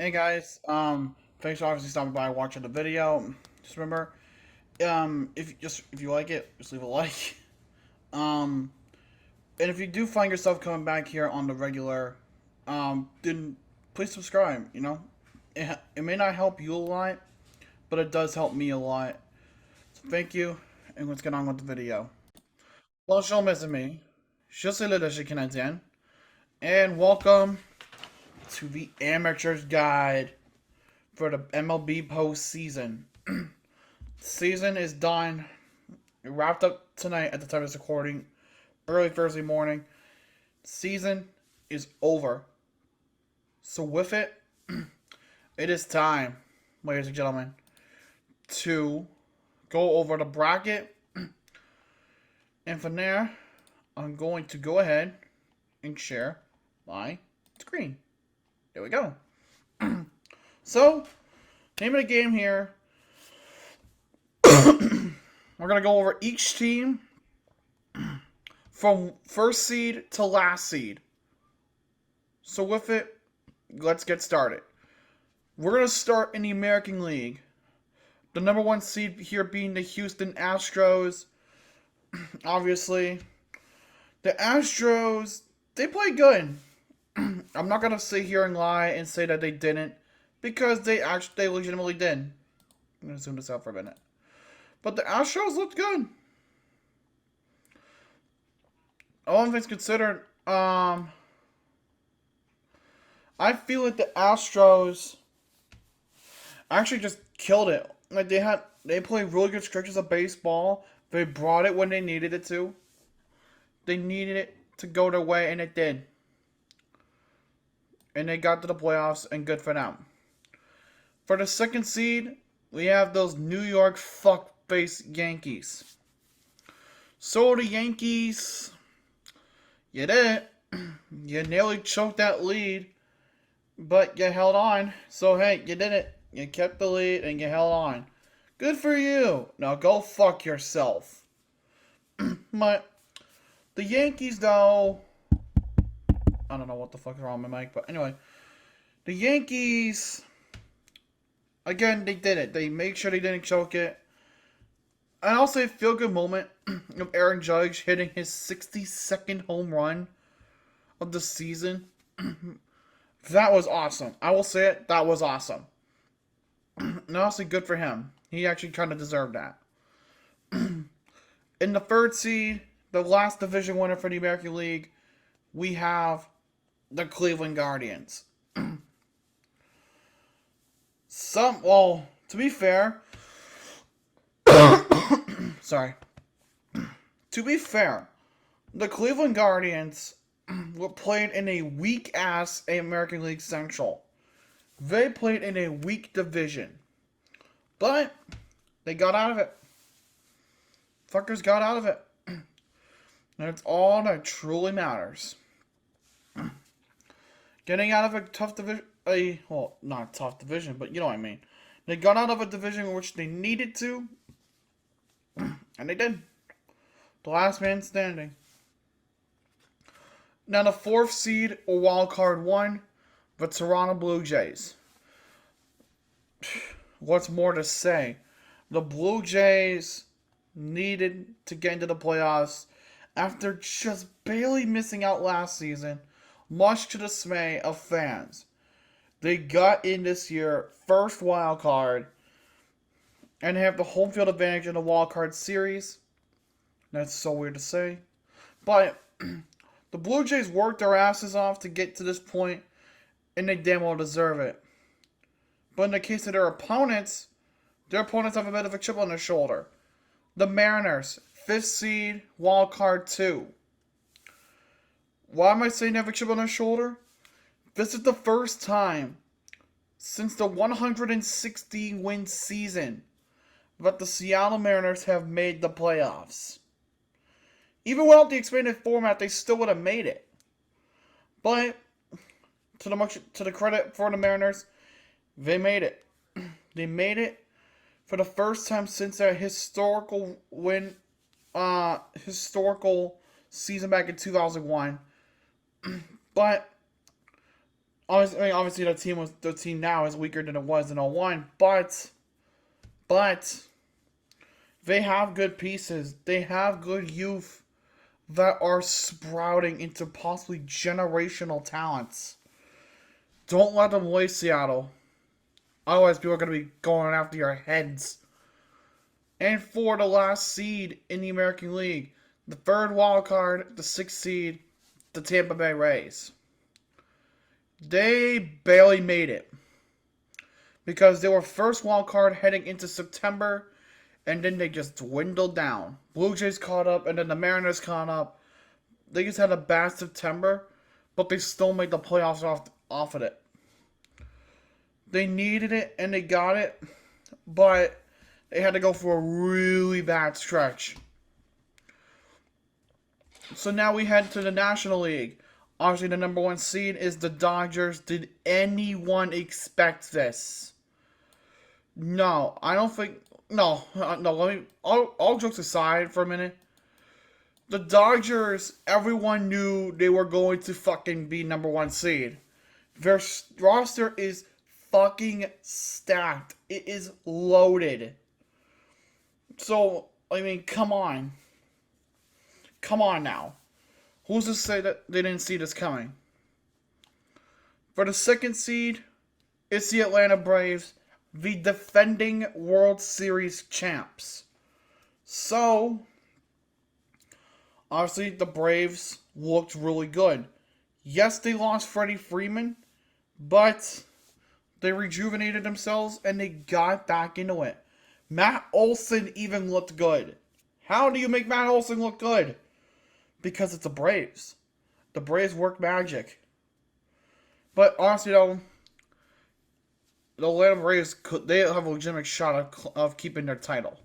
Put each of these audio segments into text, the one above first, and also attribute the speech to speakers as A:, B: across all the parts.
A: Hey guys, thanks for obviously stopping by and watching the video. Just remember, if you like it, just leave a like. Um, and if you do find yourself coming back here on the regular, then please subscribe. It may not help you a lot, but it does help me a lot. So thank you, and let's get on with the video. Bonjour mes amis, je suis le Canadien, and welcome to the Amateur's Guide for the MLB Postseason. Season is done. It wrapped up tonight at the time of this recording, early Thursday morning. Season is over. So with it, it is time, ladies and gentlemen, to go over the bracket. And from there, I'm going to go ahead and share my screen. There we go. So, name of the game here. We're going to go over each team from first seed to last seed. So with it, let's get started. We're going to start in the American League. The number one seed here being the Houston Astros. Obviously, the Astros, they play good. I'm not going to sit here and lie and say that they didn't, because they legitimately did. I'm going to zoom this out for a minute. But the Astros looked good. All things considered, I feel like the Astros actually just killed it. Like they played really good stretches of baseball. They brought it when they needed it to. They needed it to go their way, and it did. And they got to the playoffs, and good for them. For the second seed, we have those New York fuck-face Yankees. So the Yankees, you did it. You nearly choked that lead, but you held on. So hey, you did it. You kept the lead and you held on. Good for you. Now go fuck yourself. But the Yankees, though, I don't know what the fuck is wrong with my mic, but anyway, the Yankees, again, they did it. They made sure they didn't choke it. And also a feel-good moment of Aaron Judge hitting his 62nd home run of the season. That was awesome. I will say it, that was awesome. And also good for him. He actually kind of deserved that. In the third seed, the last division winner for the American League, we have the Cleveland Guardians. To be fair, sorry. To be fair, the Cleveland Guardians were played in a weak-ass American League Central. They played in a weak division. But they got out of it. Fuckers got out of it. And it's all that truly matters. Getting out of a tough division, not tough division, but you know what I mean. They got out of a division in which they needed to, and they did. The last man standing. Now the fourth seed, or wild card one, the Toronto Blue Jays. What's more to say? The Blue Jays needed to get into the playoffs after just barely missing out last season, much to the dismay of fans. They got in this year, first wild card, and have the home field advantage in the wild card series. That's so weird to say. But the Blue Jays worked their asses off to get to this point, and they damn well deserve it. But in the case of their opponents have a bit of a chip on their shoulder. The Mariners, 5th seed, wild card 2. Why am I saying they have a chip on their shoulder? This is the first time since the 160-win season that the Seattle Mariners have made the playoffs. Even without the expanded format, they still would have made it. But to the credit for the Mariners, they made it. They made it for the first time since their historical season back in 2001. But Obviously the team now is weaker than it was in 01, but they have good pieces. They have good youth that are sprouting into possibly generational talents. Don't let them waste Seattle. Otherwise, people are going to be going after your heads. And for the last seed in the American League, the third wild card, the sixth seed, the Tampa Bay Rays. They barely made it because they were first wild card heading into September, and then they just dwindled down. Blue Jays caught up, and then the Mariners caught up. They just had a bad September, but they still made the playoffs off of it. They needed it, and they got it, but they had to go for a really bad stretch. So now we head to the National League. Obviously, the number one seed is the Dodgers. Did anyone expect this? No, I don't think. No. Let me. All jokes aside for a minute. The Dodgers, everyone knew they were going to fucking be number one seed. Their roster is fucking stacked. It is loaded. So, come on. Come on now. Who's to say that they didn't see this coming? For the second seed, it's the Atlanta Braves, the defending World Series champs. So, obviously, the Braves looked really good. Yes, they lost Freddie Freeman, but they rejuvenated themselves and they got back into it. Matt Olson even looked good. How do you make Matt Olson look good? Because it's the Braves. The Braves work magic. But honestly, though, the Atlanta Braves, they have a legitimate shot of keeping their title.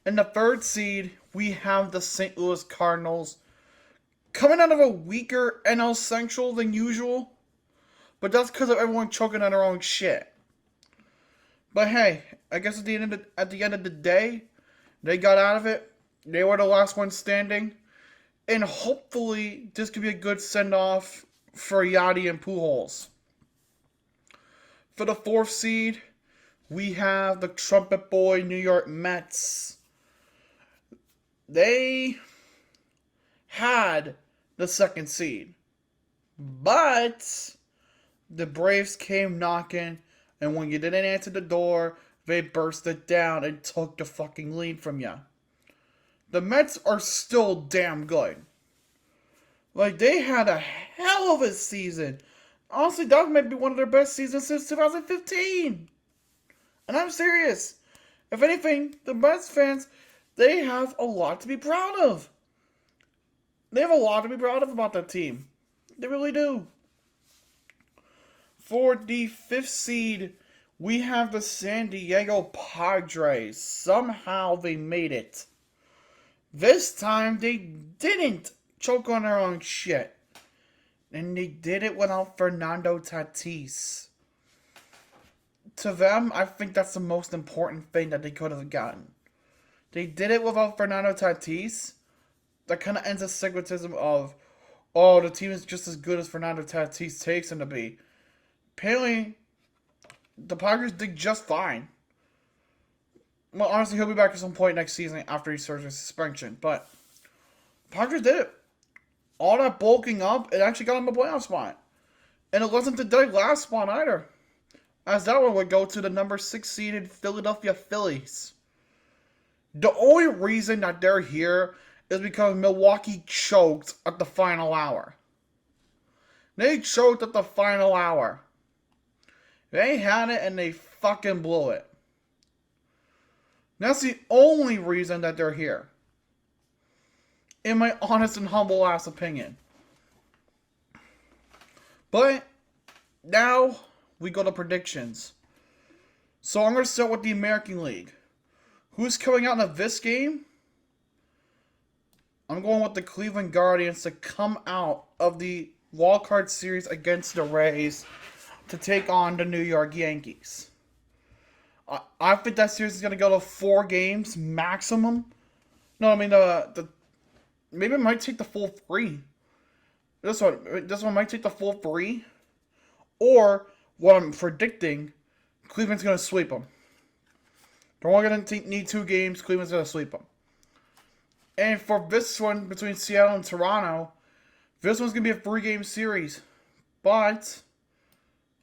A: In the third seed, we have the St. Louis Cardinals, coming out of a weaker NL Central than usual. But that's because of everyone choking on their own shit. But hey, I guess at the end of the day, they got out of it. They were the last one standing. And hopefully, this could be a good send-off for Yachty and Pujols. For the fourth seed, we have the Trumpet Boy New York Mets. They had the second seed. But the Braves came knocking, and when you didn't answer the door, they burst it down and took the fucking lead from you. The Mets are still damn good. They had a hell of a season. Honestly, that might be one of their best seasons since 2015. And I'm serious. If anything, the Mets fans, they have a lot to be proud of. They have a lot to be proud of about that team. They really do. For the fifth seed, we have the San Diego Padres. Somehow they made it. This time they didn't choke on their own shit. And they did it without Fernando Tatis. To them, I think that's the most important thing that they could have gotten. They did it without Fernando Tatis. That kind of ends the stigmatism of, oh, the team is just as good as Fernando Tatis takes them to be. Apparently, the Padres did just fine. Well, honestly, he'll be back at some point next season after he serves his suspension. But Padres did it. All that bulking up, it actually got him a playoff spot. And it wasn't the dead last spot either, as that one would go to the number 6 seeded Philadelphia Phillies. The only reason that they're here is because Milwaukee choked at the final hour. They choked at the final hour. They had it and they fucking blew it. That's the only reason that they're here. In my honest and humble ass opinion. But now we go to predictions. So I'm going to start with the American League. Who's coming out of this game? I'm going with the Cleveland Guardians to come out of the wildcard series against the Rays to take on the New York Yankees. I think that series is going to go to 4 games maximum. No, I mean, maybe it might take the full 3. This one might take the full 3. Or, what I'm predicting, Cleveland's going to sweep them. They're only going to need 2 games. Cleveland's going to sweep them. And for this one, between Seattle and Toronto, this one's going to be a 3-game series. But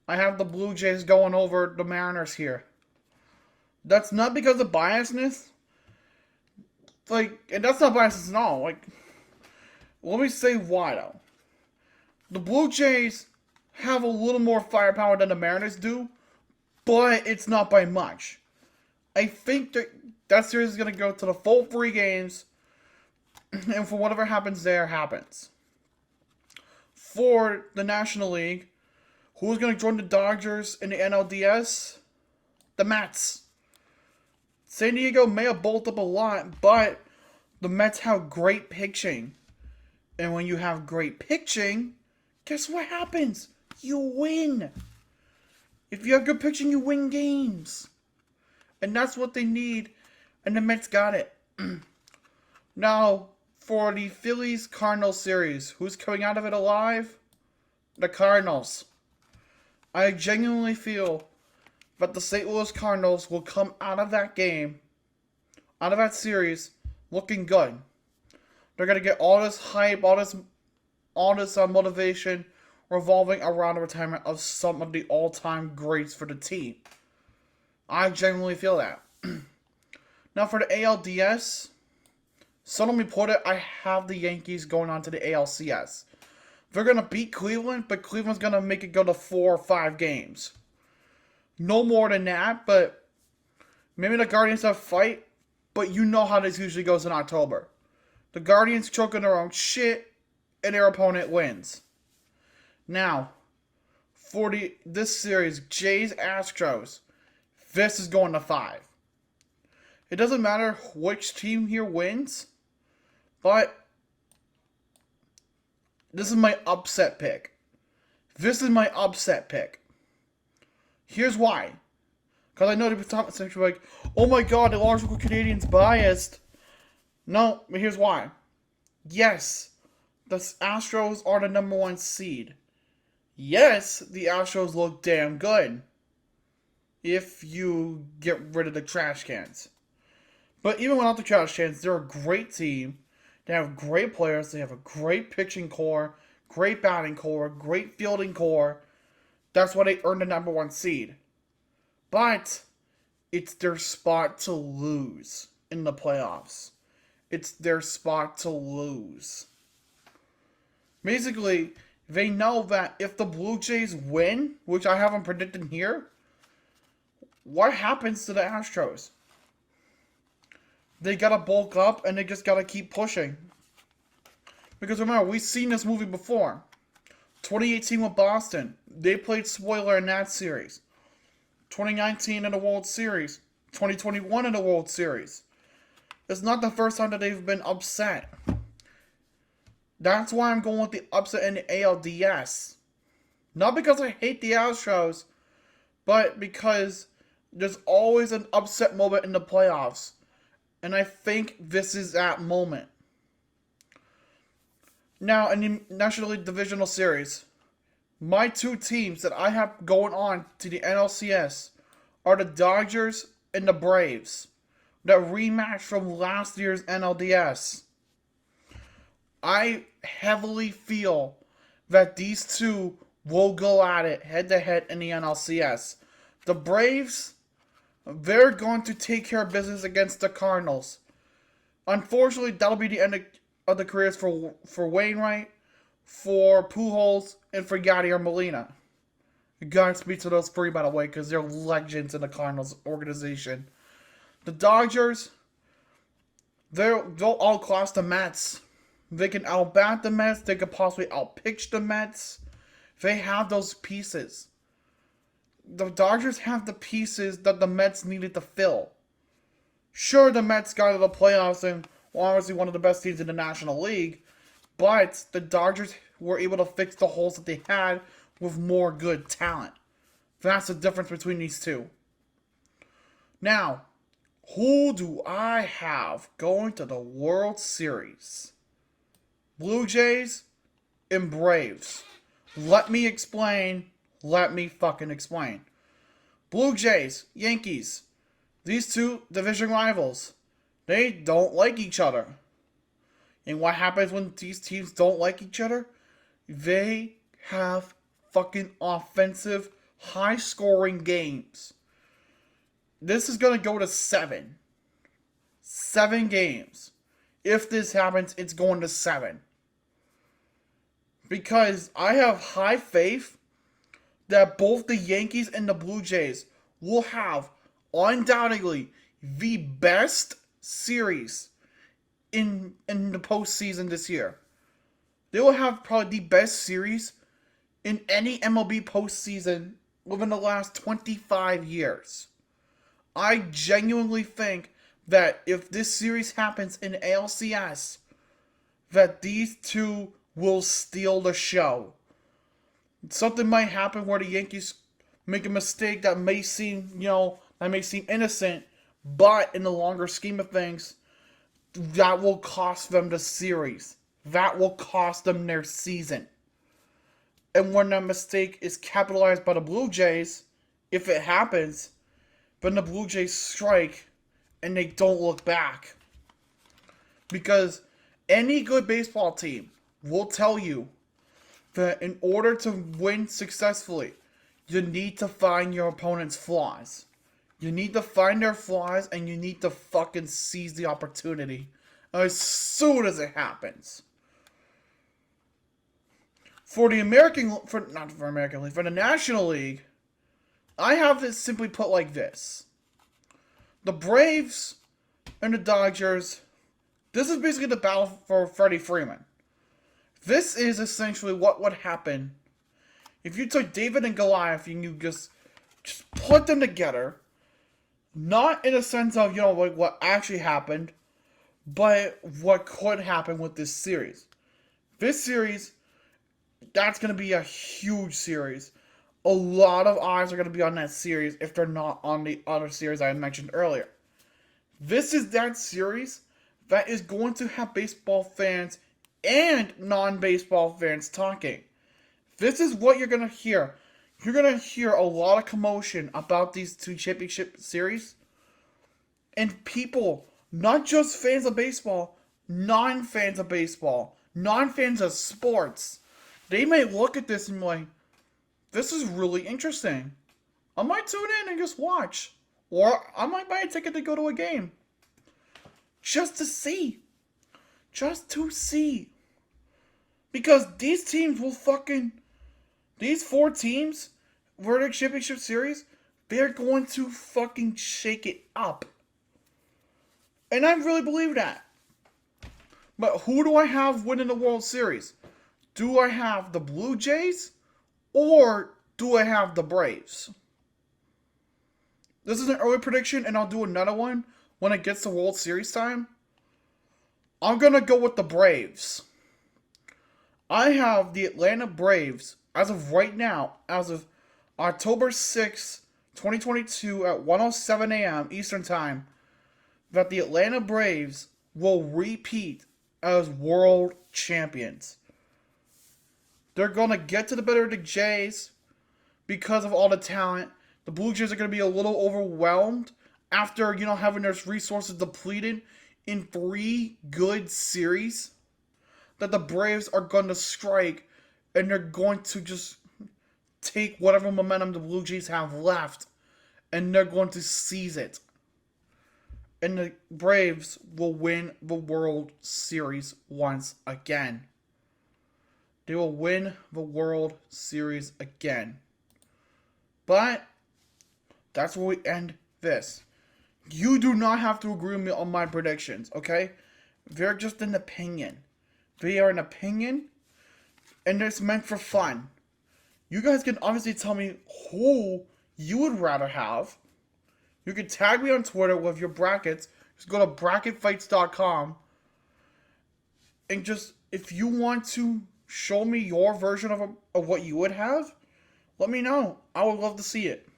A: I have the Blue Jays going over the Mariners here. That's not because of biasness. And that's not biasness at all. Let me say why, though. The Blue Jays have a little more firepower than the Mariners do, but it's not by much. I think that series is going to go to the full 3 games, and for whatever happens there, happens. For the National League, who's going to join the Dodgers in the NLDS? The Mets. San Diego may have bulked up a lot, but the Mets have great pitching. And when you have great pitching, guess what happens? You win. If you have good pitching, you win games. And that's what they need. And the Mets got it. Now, for the Phillies-Cardinals series, who's coming out of it alive? The Cardinals. I genuinely feel that the St. Louis Cardinals will come out of that game, out of that series, looking good. They're going to get all this hype, all this motivation revolving around the retirement of some of the all-time greats for the team. I genuinely feel that. Now for the ALDS, so let me put it, I have the Yankees going on to the ALCS. They're going to beat Cleveland, but Cleveland's going to make it go to 4 or 5 games. No more than that, but maybe the Guardians have fight, but you know how this usually goes in October. The Guardians choke on their own shit, and their opponent wins. Now, for this series, Jays-Astros, this is going to 5. It doesn't matter which team here wins, but this is my upset pick. This is my upset pick. Here's why. Because I know the comment section like, oh my god, the logical Canadian's biased. No, but here's why. Yes, the Astros are the number 1 seed. Yes, the Astros look damn good. If you get rid of the trash cans. But even without the trash cans, they're a great team. They have great players. They have a great pitching core, great batting core, great fielding core. That's why they earned the number 1 seed. But it's their spot to lose in the playoffs. It's their spot to lose. Basically, they know that if the Blue Jays win, which I haven't predicted here, what happens to the Astros? They gotta bulk up and they just gotta keep pushing. Because remember, we've seen this movie before. 2018 with Boston. They played spoiler in that series. 2019 in the World Series. 2021 in the World Series. It's not the first time that they've been upset. That's why I'm going with the upset in the ALDS. Not because I hate the Astros, but because there's always an upset moment in the playoffs. And I think this is that moment. Now, in the National League Divisional Series, my 2 teams that I have going on to the NLCS are the Dodgers and the Braves. That rematch from last year's NLDS. I heavily feel that these 2 will go at it head-to-head in the NLCS. The Braves, they're going to take care of business against the Cardinals. Unfortunately, that'll be the end of the careers for Wainwright, for Pujols, and for Yadier Molina. Godspeed to those 3, by the way, because they're legends in the Cardinals organization. The Dodgers, they'll outclass the Mets. They can outbat the Mets. They could possibly outpitch the Mets. They have those pieces. The Dodgers have the pieces that the Mets needed to fill. Sure, the Mets got to the playoffs and were obviously one of the best teams in the National League, but the Dodgers were able to fix the holes that they had with more good talent. That's the difference between these 2. Now, who do I have going to the World Series? Blue Jays and Braves. Let me explain Let me fucking explain. Blue Jays, Yankees. These two division rivals. They don't like each other. And what happens when these teams don't like each other? They have fucking offensive, high-scoring games. This is going to go to 7. 7 games. If this happens, it's going to 7. Because I have high faith that both the Yankees and the Blue Jays will have, undoubtedly, the best series in the postseason this year. They will have probably the best series in any MLB postseason within the last 25 years. I genuinely think that if this series happens in ALCS, that these two will steal the show. Something might happen where the Yankees make a mistake that may seem, innocent, but in the longer scheme of things, that will cost them the series. That will cost them their season. And when that mistake is capitalized by the Blue Jays, if it happens, then the Blue Jays strike and they don't look back. Because any good baseball team will tell you that in order to win successfully, you need to find your opponent's flaws. You need to find their flaws and you need to fucking seize the opportunity as soon as it happens. For the National League, I have this simply put like this. The Braves and the Dodgers, this is basically the battle for Freddie Freeman. This is essentially what would happen if you took David and Goliath and you just put them together. Not in a sense of, like what actually happened, but what could happen with this series. This series, that's going to be a huge series. A lot of eyes are going to be on that series if they're not on the other series I mentioned earlier. This is that series that is going to have baseball fans and non-baseball fans talking. This is what you're going to hear. You're going to hear a lot of commotion about these two championship series. And people, not just fans of baseball, non-fans of baseball, non-fans of sports, they may look at this and be like, this is really interesting. I might tune in and just watch. Or I might buy a ticket to go to a game. Just to see. Just to see. Because these teams will these 4 teams, Verdict Championship Series, they're going to fucking shake it up. And I really believe that. But who do I have winning the World Series? Do I have the Blue Jays? Or do I have the Braves? This is an early prediction, and I'll do another one when it gets to World Series time. I'm going to go with the Braves. I have the Atlanta Braves, as of right now, as of October 6, 2022 at 1:07 a.m. Eastern Time, that the Atlanta Braves will repeat as world champions. They're going to get to the better of the Jays because of all the talent. The Blue Jays are going to be a little overwhelmed after, having their resources depleted in 3 good series. That the Braves are going to strike and they're going to just take whatever momentum the Blue Jays have left and they're going to seize it. And the Braves will win the World Series once again. They will win the World Series again. But that's where we end this. You do not have to agree with me on my predictions, okay? They're just an opinion. They are an opinion, and it's meant for fun. You guys can obviously tell me who you would rather have. You can tag me on Twitter with your brackets. Just go to bracketfights.com. And just, if you want to show me your version of what you would have, let me know. I would love to see it.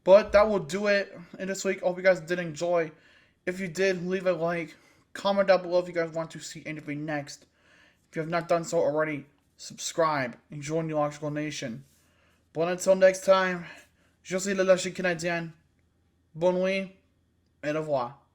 A: But that will do it in this week. I hope you guys did enjoy. If you did, leave a like. Comment down below if you guys want to see anything next. If you have not done so already, subscribe and join the Logical Nation. But until next time, je suis le lâcher canadien. Bonne nuit et au revoir.